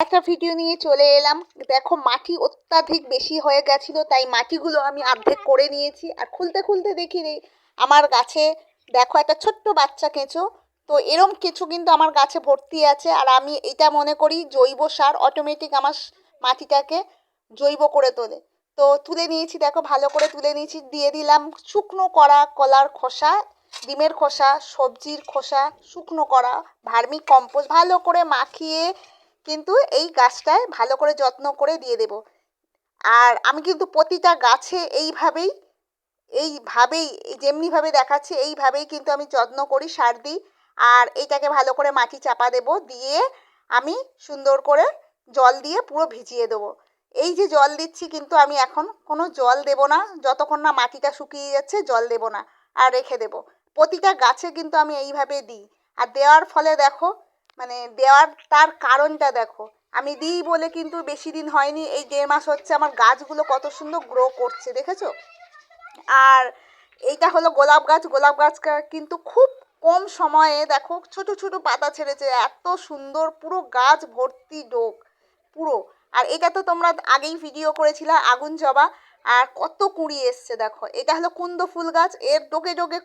একটা ভিডিও নিয়ে চলে এলাম। দেখো মাটি অত্যাধিক বেশি হয়ে গেছিলো, তাই মাটিগুলো আমি অর্ধেক করে নিয়েছি। আর খুলতে খুলতে দেখি রে আমার গাছে দেখো একটা ছোট্ট বাচ্চা কেঁচো। তো এরম কেঁচো কিন্তু আমার গাছে ভর্তি আছে। আর আমি এটা মনে করি জৈব সার অটোমেটিক আমার মাটিটাকে জৈব করে তোলে। তো তুলে নিয়েছি, দেখো ভালো করে তুলে নিয়েছি। দিয়ে দিলাম শুকনো করা কলার খোসা, ডিমের খোসা, সবজির খোসা, শুকনো করা ভার্মি কম্পোস্ট ভালো করে মাখিয়ে কিন্তু এই গাছটায় ভালো করে যত্ন করে দিয়ে দেব। আর আমি কিন্তু প্রতিটা গাছে এইভাবেই যেমনিভাবে দেখাচ্ছি এইভাবেই কিন্তু আমি যত্ন করি, সার দিই। আর এইটাকে ভালো করে মাটি চাপা দেব, দিয়ে আমি সুন্দর করে জল দিয়ে পুরো ভিজিয়ে দেবো। এই যে জল দিচ্ছি কিন্তু আমি এখন কোনো জল দেব না, যতক্ষণ না মাটিটা শুকিয়ে যাচ্ছে জল দেব না, আর রেখে দেব। প্রতিটা গাছে কিন্তু আমি এইভাবে দিই। আর দেওয়ার ফলে দেখো মানে দেওয়ার তার কারণটা দেখো, আমি দিই বলে কিন্তু বেশি দিন হয়নি, এই 1.5 মাস হচ্ছে আমার গাছগুলো কত সুন্দর গ্রো করছে দেখেছো। আর এইটা হলো গোলাপ গাছ। গোলাপ গাছ কিন্তু খুব কম সময়ে দেখো ছোট ছোট পাতা ছেড়েছে, এত সুন্দর পুরো গাছ ভর্তি ডোক পুরো। আর এটা তো তোমরা আগেই ভিডিও করেছিলে আগুন জবা, আর কত কুঁড়ি এসছে দেখো। এটা হলো কুন্দ ফুল গাছ, এর ডোকে ডোকে